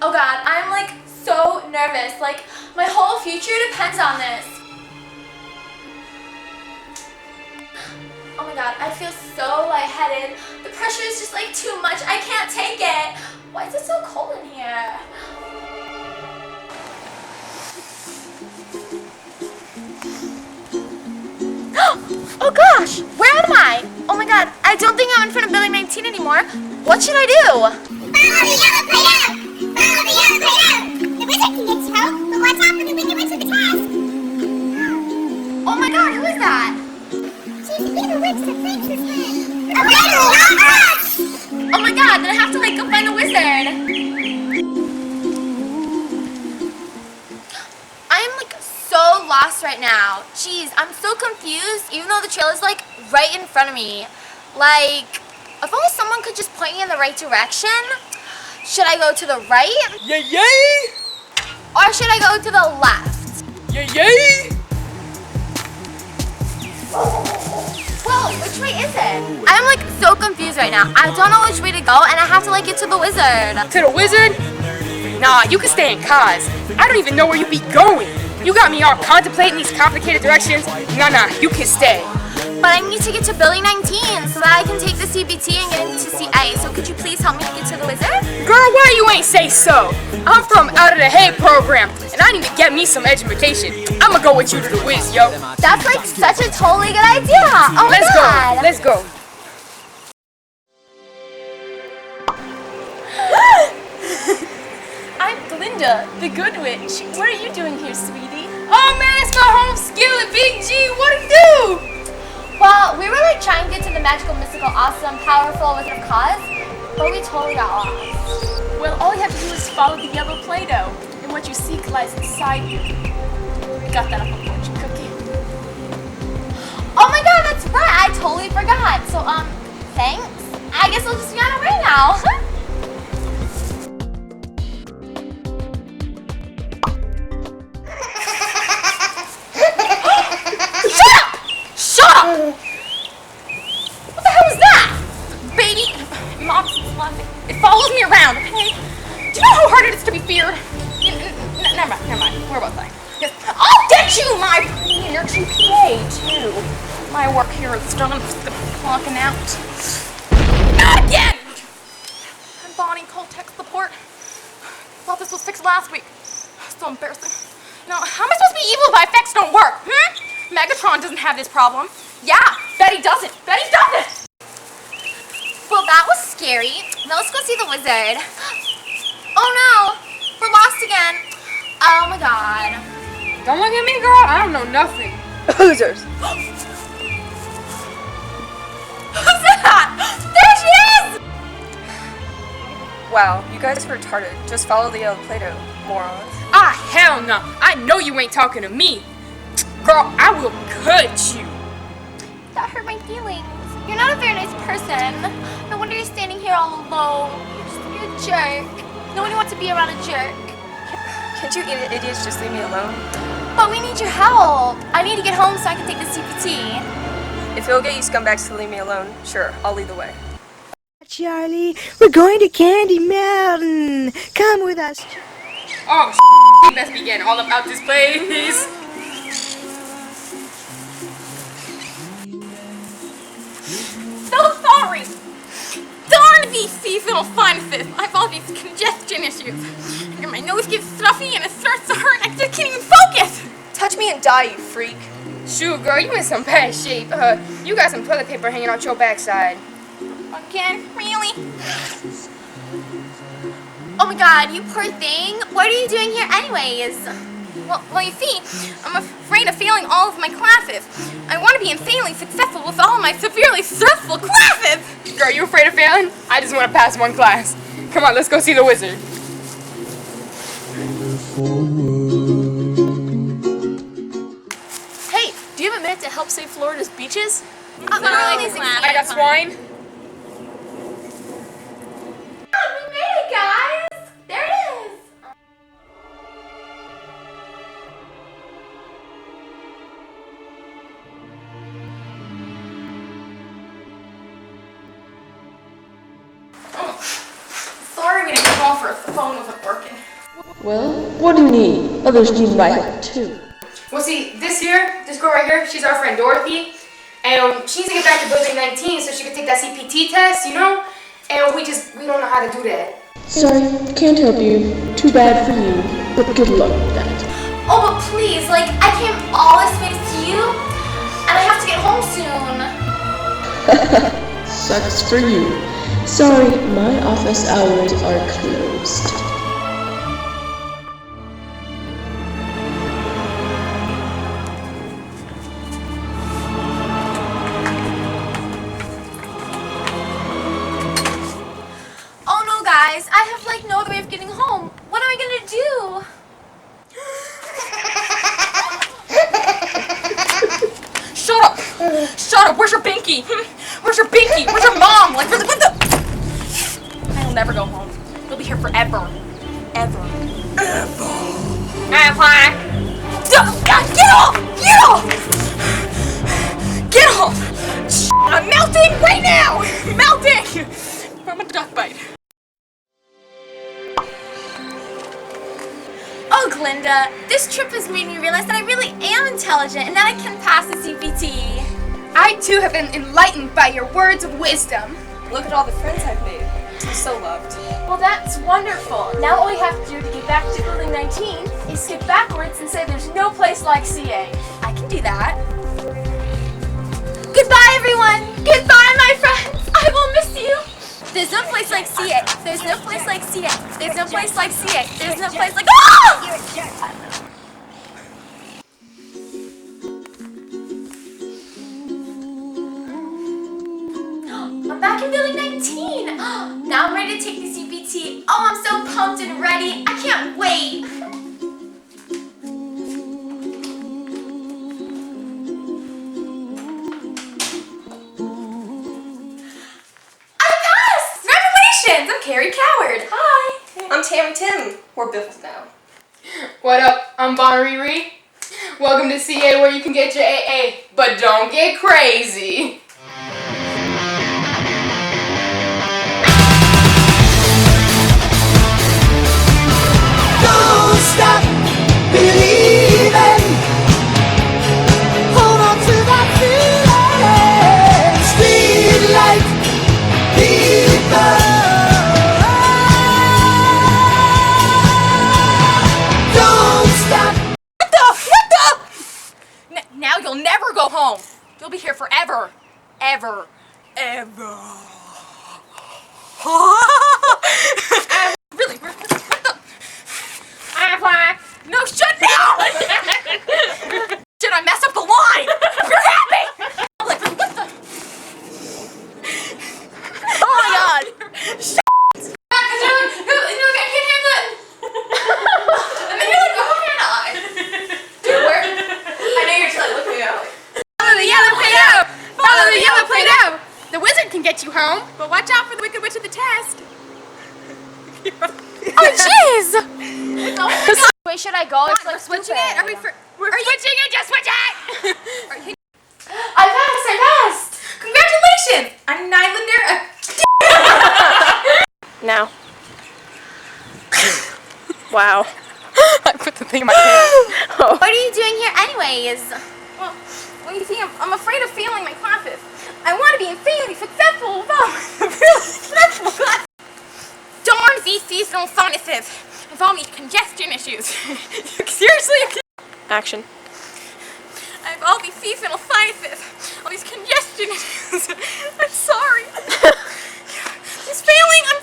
Oh God, I'm like so nervous. Like my whole future depends on this. Oh my God, I feel so lightheaded. The pressure is just like too much. I can't take it. Why is it so cold in here? Oh gosh, where am I? Oh my God, I don't think I'm in front of building 19 anymore. What should I do? Follow the yellow plate-out! Follow the yellow plate-out! The wizard can get you help, but watch out for the wicked witch with the task! Oh my God, who is that? She's a bit of a witch that thinks his head. A wizard, not us! Oh my God, then I have to like go find a wizard. I am like so lost right now. Jeez, I'm so confused even though the trail is like right in front of me. Like, if only someone could just point me in the right direction. Should I go to the right? Yay yay! Or should I go to the left? Yay yay! Well, which way is it? I'm like so confused right now. I don't know which way to go and I have to like get to the wizard. To the wizard? Nah, you can stay in Koz. I don't even know where you be going. You got me all contemplating these complicated directions. Nah, you can stay. But I need to get to building 19 so that I can take the CBT and get into CA. So could you please help me to get to the wizard? Girl, why you ain't say so? I'm from out of the hay program, and I need to get me some education. I'ma go with you to the whiz, yo. That's like such a totally good idea. Oh my God. Let's go. I'm Glinda, the good witch. What are you doing here, sweetie? Oh man, it's my home skillet, Big G. What do you do? Well, we were like trying to get to the magical, mystical, awesome, powerful Wizard of Koz, but we totally got lost. Well, all you have to do is follow the yellow Play-Doh, and what you seek lies inside you. Got that up on fortune cookie. Oh my God, that's right. I totally forgot. So, thanks. I guess I'll just be on our way now. What the hell was that? Baby, Mom's laughing. It follows me around, okay? Do you know how hard it is to be feared? Never mind. Where was I? Yes. I'll get you, my pretty inner GPA, too. My work here is done. I'm just clocking out. Not again! I'm Bonnie, call tech support. Thought this was fixed last week. So embarrassing. Now, how am I supposed to be evil if my effects don't work? Megatron doesn't have this problem. Yeah, Betty doesn't. Betty doesn't! Well, that was scary. Now let's go see the wizard. Oh no, we're lost again. Oh my God. Don't look at me, girl. I don't know nothing. Losers. Who's that? There she is! Wow, you guys are retarded. Just follow the yellow Play-Doh, morons. Ah, hell no. I know you ain't talking to me. Girl, I will cut you. That hurt my feelings. You're not a very nice person. No wonder you're standing here all alone. You're a jerk. No one wants to be around a jerk. Can't you idiots just leave me alone? But we need your help. I need to get home so I can take the CPT. If it'll get you scumbags to leave me alone, sure, I'll lead the way. Charlie, we're going to Candy Mountain. Come with us. Oh, you best be getting all about this place. So sorry. Darn these seasonal sinuses. I've all these congestion issues. And my nose gets stuffy and it starts to hurt and I just can't even focus. Touch me and die, you freak. Shoot, girl, you in some bad shape. You got some toilet paper hanging out your backside. Again? Really? Oh my God, you poor thing. What are you doing here anyways? Well, you see, I'm afraid of failing all of my classes. I want to be insanely successful with all my severely stressful classes. Girl, you afraid of failing? I just want to pass one class. Come on, let's go see the wizard. Hey, do you have a minute to help save Florida's beaches? I got swine. We made it, guys! There it is! Sorry we didn't call for us. The phone wasn't working. Well, what do you need? Others need my help too. Well, see, this girl right here, she's our friend Dorothy, and she needs to get back to Building 19 so she can take that CPT test, you know? And we don't know how to do that. Sorry, can't help you. Too bad for you, but good luck with that. Oh, but please, like, I came all this way to see you, and I have to get home soon. Sucks for you. Sorry, my office hours are closed. Oh no, guys, I have like no other way of getting home. What am I gonna do? Shut up! Shut up! Where's your binky? Where's your binky? Where's your mom? Like, what the? I'll never go home. You'll be here forever. Ever. Ever. God, get off! Get off! Get off! I'm melting right now! Melting! From a duck bite. Oh, Glinda, this trip has made me realize that I really am intelligent and that I can pass the CPT. I too have been enlightened by your words of wisdom. Look at all the friends I've made. I'm so loved. Well, that's wonderful. Now all we have to do to get back to Building 19 is skip backwards and say there's no place like CA. I can do that. Goodbye, everyone. Goodbye, my friends. I will miss you. There's no place like CA. There's no place like CA. There's no place like CA. There's no place like... Oh! I'm back in Building 19. Now I'm ready to take the CPT. Oh, I'm so pumped and ready. I can't wait. I'm Carrie Coward. Hi. I'm Tam Tim. We're Biffles now. What up? I'm Bonriri. Welcome to CA where you can get your AA, but don't get crazy. Don't stop believing. Hold on to that feeling. Street light people. Now you'll never go home. You'll be here forever. Ever. Ever. Really? What the? No, shut down! Did I mess up the line? You're happy! Like, what the? Oh my god! Shut! No, I can't handle it! I mean, you're like, oh, can I? Dude, where? I know you're just like looking at me. Follow the yellow Play-Doh! Follow the yellow Play-Doh! The wizard can get you home, but watch out for the Wicked Witch of the test. Oh, jeez! Which way should I go? It's like Switching it? Are we we're switching it? Just switch it! I passed! Congratulations! I'm Nylander. Now. Wow. I put the thing in my pants. What are you doing here anyways? Well, what do you think? I'm afraid of failing my classes. I want to be insanely successful, really successful class. Darn these seasonal sinuses with all these congestion issues. Seriously? Action. I have all these seasonal sinuses, all these congestion issues. I'm sorry. This failing, I'm